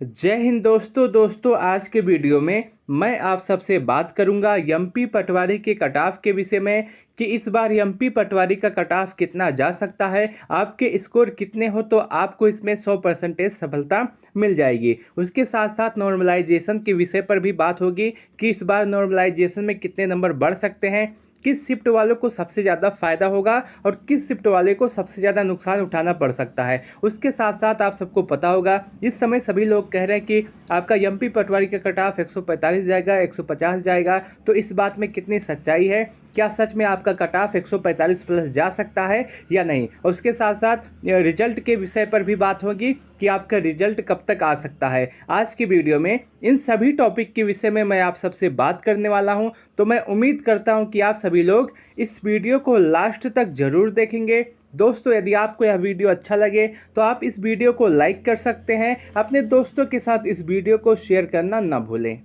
जय हिंद दोस्तों आज के वीडियो में मैं आप सबसे बात करूंगा एमपी पटवारी के कट ऑफ के विषय में कि इस बार एमपी पटवारी का कट ऑफ कितना जा सकता है, आपके स्कोर कितने हो तो आपको इसमें 100% सफलता मिल जाएगी। उसके साथ साथ नॉर्मलाइजेशन के विषय पर भी बात होगी कि इस बार नॉर्मलाइजेशन में कितने नंबर बढ़ सकते हैं, किस शिफ्ट वालों को सबसे ज़्यादा फायदा होगा और किस शिफ्ट वाले को सबसे ज़्यादा नुकसान उठाना पड़ सकता है। उसके साथ साथ आप सबको पता होगा इस समय सभी लोग कह रहे हैं कि आपका एमपी पटवारी का कट ऑफ 145 जाएगा, 150 जाएगा, तो इस बात में कितनी सच्चाई है, क्या सच में आपका कट ऑफ 145 प्लस जा सकता है या नहीं। और उसके साथ साथ रिजल्ट के विषय पर भी बात होगी कि आपका रिजल्ट कब तक आ सकता है। आज की वीडियो में इन सभी टॉपिक के विषय में मैं आप सबसे बात करने वाला हूं, तो मैं उम्मीद करता हूं कि आप सभी लोग इस वीडियो को लास्ट तक ज़रूर देखेंगे। दोस्तों, यदि आपको यह वीडियो अच्छा लगे तो आप इस वीडियो को लाइक कर सकते हैं, अपने दोस्तों के साथ इस वीडियो को शेयर करना ना भूलें।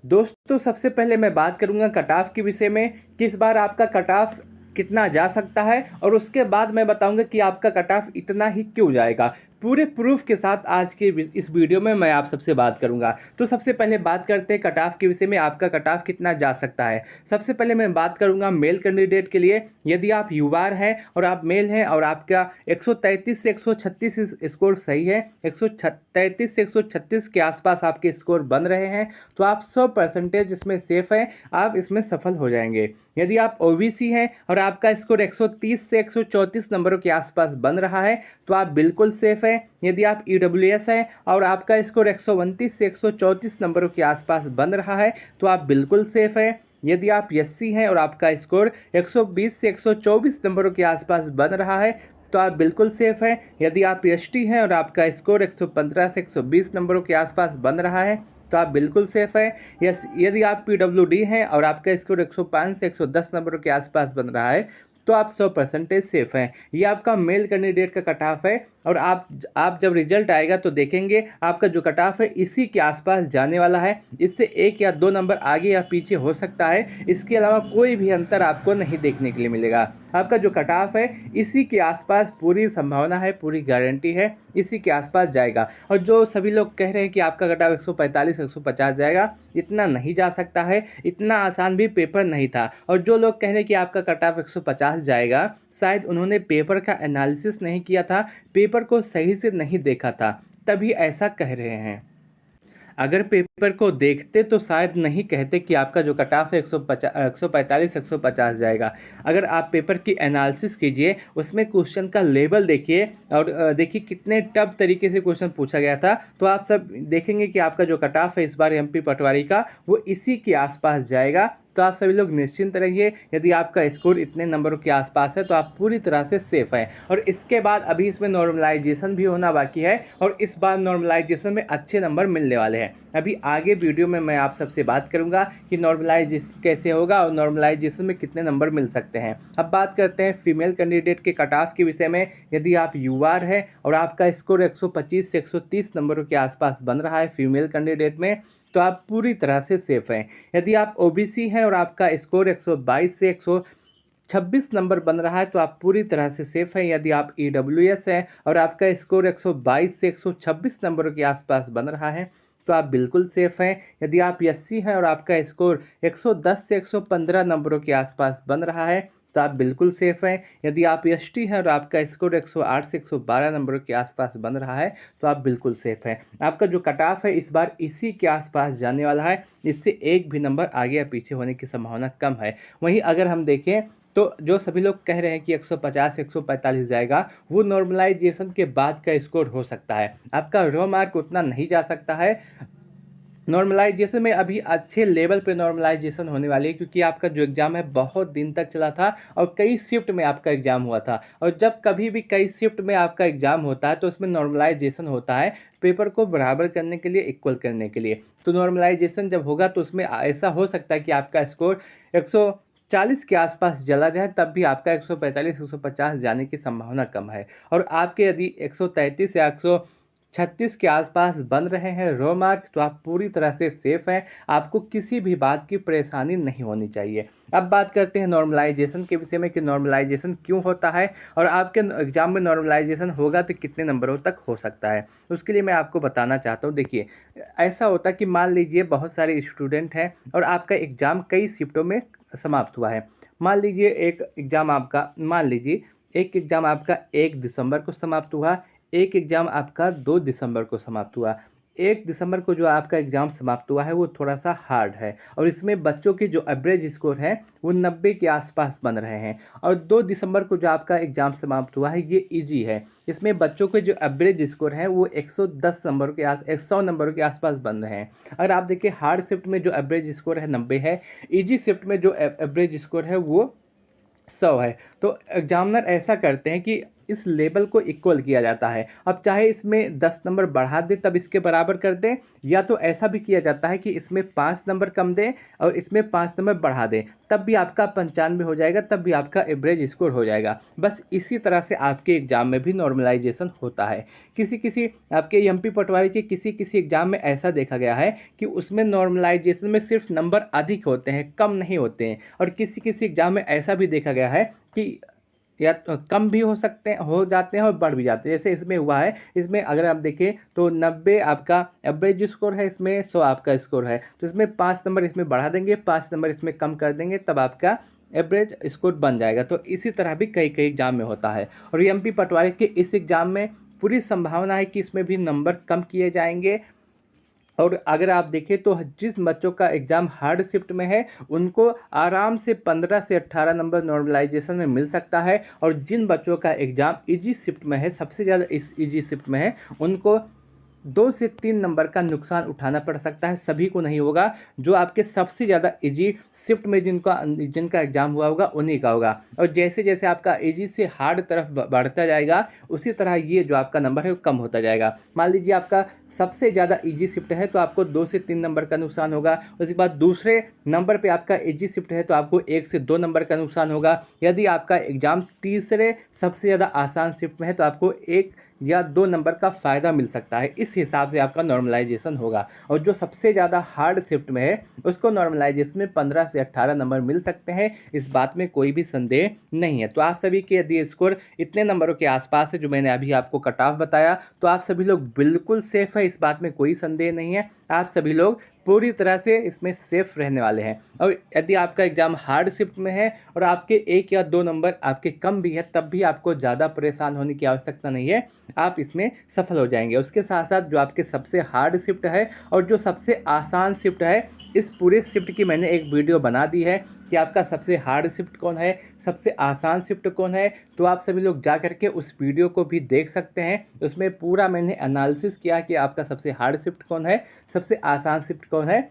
दोस्तों, सबसे पहले मैं बात करूंगा कट ऑफ के विषय में कि इस बार आपका कट ऑफ कितना जा सकता है, और उसके बाद मैं बताऊंगा कि आपका कट ऑफ इतना ही क्यों जाएगा। पूरे प्रूफ के साथ आज के इस वीडियो में मैं आप सबसे बात करूंगा। तो सबसे पहले बात करते हैं कट ऑफ के विषय में, आपका कट ऑफ कितना जा सकता है। सबसे पहले मैं बात करूंगा मेल कैंडिडेट के लिए। यदि आप युवा हैं और आप मेल हैं और आपका 133 से 136 स्कोर सही है, 133 से 136 के आसपास आपके स्कोर बन रहे हैं, तो आप 100% इसमें सेफ हैं, आप इसमें सफल हो जाएंगे। यदि आप ओबीसी हैं और आपका स्कोर 130 से 134 नंबरों के आसपास बन रहा है, तो आप बिल्कुल सेफ हैं। यदि आप ईडब्ल्यूएस हैं और आपका स्कोर 129 से 134 नंबरों के आसपास बन रहा है, तो आप बिल्कुल सेफ हैं। यदि आप एससी हैं और आपका स्कोर 120 से 124 नंबरों के आसपास बन रहा है, तो आप बिल्कुल सेफ हैं। यदि आप एसटी हैं और आपका स्कोर 115 से 120 नंबरों के आसपास बन रहा है, तो आप बिल्कुल सेफ हैं। यदि आप पीडब्ल्यूडी हैं और आपका स्कोर 105 से 110 नंबरों के आसपास बन रहा है, तो आप 100% सेफ हैं। ये आपका मेल कैंडिडेट का कट ऑफ है, और आप जब रिजल्ट आएगा तो देखेंगे आपका जो कट ऑफ है इसी के आसपास जाने वाला है। इससे 1 या 2 नंबर आगे या पीछे हो सकता है, इसके अलावा कोई भी अंतर आपको नहीं देखने के लिए मिलेगा। आपका जो कट ऑफ है इसी के आसपास पूरी संभावना है, पूरी गारंटी है, इसी के आसपास जाएगा। और जो सभी लोग कह रहे हैं कि आपका कट ऑफ 145 150 जाएगा, इतना नहीं जा सकता है, इतना आसान भी पेपर नहीं था। और जो लोग कह रहे हैं कि आपका कट ऑफ 150 जाएगा, शायद उन्होंने पेपर का एनालिसिस नहीं किया था, पेपर को सही से नहीं देखा था, तभी ऐसा कह रहे हैं। अगर पेपर को देखते तो शायद नहीं कहते कि आपका जो कट ऑफ है 145 150 जाएगा। अगर आप पेपर की एनालिसिस कीजिए, उसमें क्वेश्चन का लेवल देखिए और देखिए कितने टफ तरीके से क्वेश्चन पूछा गया था, तो आप सब देखेंगे कि आपका जो कट ऑफ है इस बार एमपी पटवारी का वो इसी के आसपास जाएगा। तो आप सभी लोग निश्चिंत रहिए, यदि आपका स्कोर इतने नंबरों के आसपास है तो आप पूरी तरह से सेफ हैं। और इसके बाद अभी इसमें नॉर्मलाइजेशन भी होना बाकी है, और इस बार नॉर्मलाइजेशन में अच्छे नंबर मिलने वाले हैं। अभी आगे वीडियो में मैं आप सबसे बात करूंगा कि नॉर्मलाइजेशन कैसे होगा और नॉर्मलाइजेशन में कितने नंबर मिल सकते हैं। अब बात करते हैं फीमेल कैंडिडेट के कट ऑफ के विषय में। यदि आप यूआर हैं और आपका स्कोर 125 से 130 नंबरों के आसपास बन रहा है फीमेल कैंडिडेट में, तो आप पूरी तरह से सेफ हैं। यदि आप ओबीसी हैं और आपका स्कोर 122 से 126 नंबर बन रहा है, तो आप पूरी तरह से सेफ हैं। यदि आप ईडब्ल्यूएस हैं और आपका स्कोर 122 से 126 नंबरों के आसपास बन रहा है, तो आप बिल्कुल सेफ हैं। यदि आप एससी हैं और आपका स्कोर 110 से 115 नंबरों के आसपास बन रहा है, तो आप बिल्कुल सेफ हैं। यदि आप एसटी हैं और आपका स्कोर 108 से 112 नंबरों के आसपास बन रहा है, तो आप बिल्कुल सेफ हैं। आपका जो कट ऑफ है इस बार इसी के आसपास जाने वाला है, इससे एक भी नंबर आगे या पीछे होने की संभावना कम है। वहीं अगर हम देखें तो जो सभी लोग कह रहे हैं कि 150 145 जाएगा, वो नॉर्मलाइजेशन के बाद का स्कोर हो सकता है। आपका रॉ मार्क उतना नहीं जा सकता है। नॉर्मलाइजेशन में अभी अच्छे लेवल पे नॉर्मलाइजेशन होने वाली है, क्योंकि आपका जो एग्ज़ाम है बहुत दिन तक चला था और कई शिफ्ट में आपका एग्ज़ाम हुआ था। और जब कभी भी कई शिफ्ट में आपका एग्ज़ाम होता है तो उसमें नॉर्मलाइजेशन होता है पेपर को बराबर करने के लिए, इक्वल करने के लिए। तो नॉर्मलाइजेशन जब होगा तो उसमें ऐसा हो सकता है कि आपका स्कोर 140 के आसपास चला जाए, तब भी आपका 145 150 जाने की संभावना कम है। और आपके यदि 133 या 36 के आसपास बन रहे हैं रो मार्क, तो आप पूरी तरह से सेफ हैं। आपको किसी भी बात की परेशानी नहीं होनी चाहिए। अब बात करते हैं नॉर्मलाइजेशन के विषय में कि नॉर्मलाइजेशन क्यों होता है और आपके एग्जाम में नॉर्मलाइजेशन होगा तो कितने नंबरों तक हो सकता है। उसके लिए मैं आपको बताना चाहता हूँ। देखिए, ऐसा होता है कि मान लीजिए बहुत सारे स्टूडेंट हैं और आपका एग्ज़ाम कई शिफ्टों में समाप्त हुआ है। मान लीजिए एक एग्ज़ाम आपका 1 दिसंबर को समाप्त हुआ, एक एग्ज़ाम आपका 2 दिसंबर को समाप्त हुआ। 1 दिसंबर को जो आपका एग्ज़ाम समाप्त हुआ है वो थोड़ा-सा हार्ड है और इसमें बच्चों के जो एवरेज स्कोर है वो 90 के आसपास बन रहे हैं। और 2 दिसंबर को जो आपका एग्ज़ाम समाप्त हुआ है ये ईज़ी है। इसमें बच्चों के जो एवरेज स्कोर है वो 110 नंबर के 100 नंबरों के आसपास बन रहे हैं। अगर आप देखिए, हार्ड शिफ्ट में जो एवरेज स्कोर है 90 है, ईज़ी शिफ्ट में जो एवरेज स्कोर है वो 100 है। तो एग्जामिनर ऐसा करते हैं कि इस लेवल को इक्वल किया जाता है। अब चाहे इसमें 10 नंबर बढ़ा दें तब इसके बराबर कर दें, या तो ऐसा भी किया जाता है कि इसमें 5 नंबर कम दें और इसमें 5 नंबर बढ़ा दें, तब भी आपका 95 हो जाएगा, तब भी आपका एवरेज स्कोर हो जाएगा। बस इसी तरह से आपके एग्ज़ाम में भी नॉर्मलाइजेशन होता है। किसी आपके एमपी पटवारी के किसी एग्ज़ाम में ऐसा देखा गया है कि उसमें नॉर्मलाइजेशन में सिर्फ नंबर अधिक होते हैं, कम नहीं होते हैं। और किसी एग्ज़ाम में ऐसा भी देखा गया है कि या तो कम भी हो जाते हैं और बढ़ भी जाते हैं। जैसे इसमें हुआ है, इसमें अगर आप देखें तो 90 आपका एवरेज स्कोर है, इसमें 100 आपका स्कोर है। तो इसमें 5 नंबर इसमें बढ़ा देंगे, 5 नंबर इसमें कम कर देंगे, तब आपका एवरेज स्कोर बन जाएगा। तो इसी तरह भी कई एग्ज़ाम में होता है। और एमपी पटवारी के इस एग्ज़ाम में पूरी संभावना है कि इसमें भी नंबर कम किए जाएंगे। और अगर आप देखें तो जिस बच्चों का एग्ज़ाम हार्ड शिफ्ट में है उनको आराम से 15 से 18 नंबर नॉर्मलाइजेशन में मिल सकता है, और जिन बच्चों का एग्ज़ाम इजी शिफ्ट में है, सबसे ज़्यादा इस इजी शिफ्ट में है, उनको 2 से 3 नंबर का नुकसान उठाना पड़ सकता है। सभी को नहीं होगा, जो आपके सबसे ज़्यादा इजी शिफ्ट में जिनका एग्ज़ाम हुआ होगा उन्हीं का होगा। और जैसे जैसे आपका इजी से हार्ड तरफ बढ़ता जाएगा, उसी तरह ये जो आपका नंबर है वो कम होता जाएगा। मान लीजिए आपका सबसे ज़्यादा इजी शिफ्ट है तो आपको 2 से 3 नंबर का नुकसान होगा। उसके बाद दूसरे नंबर पे आपका इजी शिफ्ट है तो आपको 1 से 2 नंबर का नुकसान होगा। यदि आपका एग्ज़ाम तीसरे सबसे ज़्यादा आसान शिफ्ट में है तो आपको 1 या 2 नंबर का फ़ायदा मिल सकता है। इस हिसाब से आपका नॉर्मलाइजेशन होगा। और जो सबसे ज़्यादा हार्ड शिफ्ट में है उसको नॉर्मलाइजेशन में 15 से 18 नंबर मिल सकते हैं, इस बात में कोई भी संदेह नहीं है। तो आप सभी के यदि स्कोर इतने नंबरों के आसपास है जो मैंने अभी आपको कट ऑफ बताया, तो आप सभी लोग बिल्कुल सेफ़ है, इस बात में कोई संदेह नहीं है। आप सभी लोग पूरी तरह से इसमें सेफ रहने वाले हैं। और यदि आपका एग्ज़ाम हार्ड शिफ्ट में है और आपके 1 या 2 नंबर आपके कम भी है, तब भी आपको ज़्यादा परेशान होने की आवश्यकता नहीं है, आप इसमें सफल हो जाएंगे। उसके साथ साथ जो आपके सबसे हार्ड शिफ्ट है और जो सबसे आसान शिफ्ट है, इस पूरे शिफ्ट की मैंने एक वीडियो बना दी है कि आपका सबसे हार्ड शिफ्ट कौन है, सबसे आसान शिफ्ट कौन है। तो आप सभी लोग जा करके उस वीडियो को भी देख सकते हैं। उसमें पूरा मैंने एनालिसिस किया कि आपका सबसे हार्ड शिफ्ट कौन है, सबसे आसान शिफ्ट कौन है,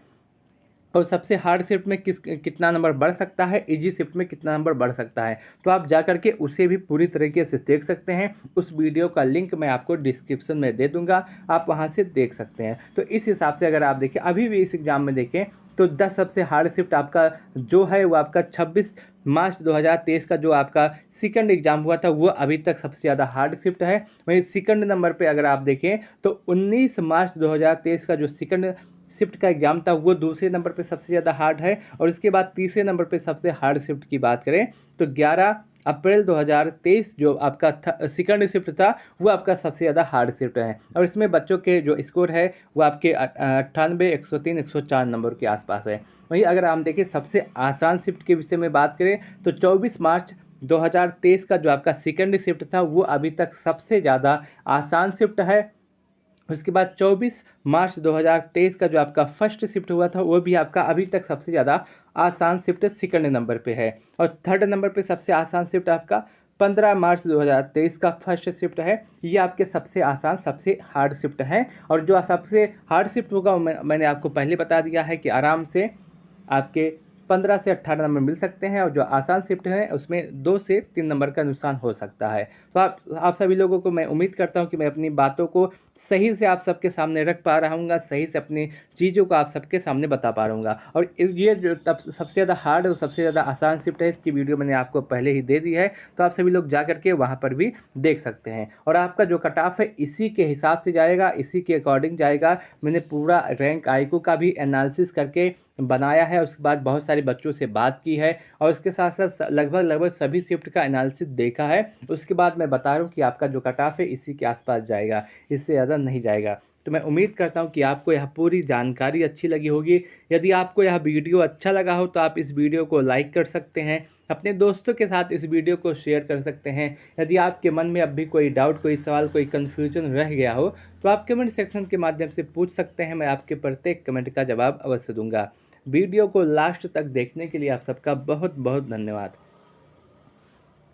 और सबसे हार्ड शिफ्ट में कितना नंबर बढ़ सकता है, इजी शिफ्ट में कितना नंबर बढ़ सकता है। तो आप जा करके उसे भी पूरी तरीके से देख सकते हैं। उस वीडियो का लिंक मैं आपको डिस्क्रिप्शन में दे दूंगा, आप वहां से देख सकते हैं। तो इस हिसाब से अगर आप देखें, अभी भी इस एग्ज़ाम में देखें तो 10 सबसे हार्ड शिफ्ट आपका जो है वो आपका 26 मार्च 2023 का जो आपका सेकंड एग्ज़ाम हुआ था वो अभी तक सबसे ज़्यादा हार्ड शिफ्ट है। वहीं सेकंड नंबर पे अगर आप देखें तो 19 मार्च 2023 का जो सेकंड शिफ्ट का एग्ज़ाम था वो दूसरे नंबर पे सबसे ज़्यादा हार्ड है। और इसके बाद तीसरे नंबर पे सबसे हार्ड शिफ्ट की बात करें तो 11 अप्रैल 2023 जो आपका सेकंड शिफ्ट था वो आपका सबसे ज़्यादा हार्ड शिफ्ट है। और इसमें बच्चों के जो स्कोर है वो आपके 98, 103, 104 नंबर के आसपास है। वहीं अगर हम देखें सबसे आसान शिफ्ट के विषय में बात करें तो 24 मार्च 2023 का जो आपका सेकंड शिफ्ट था वो अभी तक सबसे ज़्यादा आसान शिफ्ट है। उसके बाद 24 मार्च 2023 का जो आपका फर्स्ट शिफ्ट हुआ था वो भी आपका अभी तक सबसे ज़्यादा आसान शिफ्ट सेकंड नंबर पे है। और थर्ड नंबर पे सबसे आसान शिफ्ट आपका 15 मार्च 2023 का फर्स्ट शिफ्ट है। ये आपके सबसे आसान सबसे हार्ड शिफ्ट है। और जो सबसे हार्ड शिफ्ट होगा वो मैंने आपको पहले बता दिया है कि आराम से आपके 15 से 18 नंबर मिल सकते हैं, और जो आसान शिफ्ट है उसमें 2 से 3 नंबर का नुकसान हो सकता है। तो आप सभी लोगों को मैं उम्मीद करता हूं कि मैं अपनी बातों को सही से आप सबके सामने रख पा रहा हूँगा, सही से अपनी चीज़ों को आप सबके सामने बता पा रहूँगा। और ये जो तब सबसे ज़्यादा हार्ड और सबसे ज़्यादा आसान शिफ्ट है, इसकी वीडियो मैंने आपको पहले ही दे दी है, तो आप सभी लोग जा कर के वहाँ पर भी देख सकते हैं। और आपका जो कट ऑफ है इसी के हिसाब से जाएगा, इसी के अकॉर्डिंग जाएगा। मैंने पूरा रैंक आईक्यू का भी एनालिसिस करके बनाया है, उसके बाद बहुत सारे बच्चों से बात की है और उसके साथ-साथ लगभग सभी शिफ्ट का एनालिसिस देखा है। उसके बाद मैं बता रहा हूँ कि आपका जो कट ऑफ है इसी के आस-पास जाएगा, इससे ज़्यादा नहीं जाएगा। तो मैं उम्मीद करता हूँ कि आपको यह पूरी जानकारी अच्छी लगी होगी। यदि आपको यह वीडियो अच्छा लगा हो तो आप इस वीडियो को लाइक कर सकते हैं, अपने दोस्तों के साथ इस वीडियो को शेयर कर सकते हैं। यदि आपके मन में अब भी कोई डाउट, कोई सवाल, कोई कन्फ्यूजन रह गया हो तो आप कमेंट सेक्शन के माध्यम से पूछ सकते हैं, मैं आपके प्रत्येक कमेंट का जवाब अवश्य दूँगा। वीडियो को लास्ट तक देखने के लिए आप सबका बहुत बहुत धन्यवाद।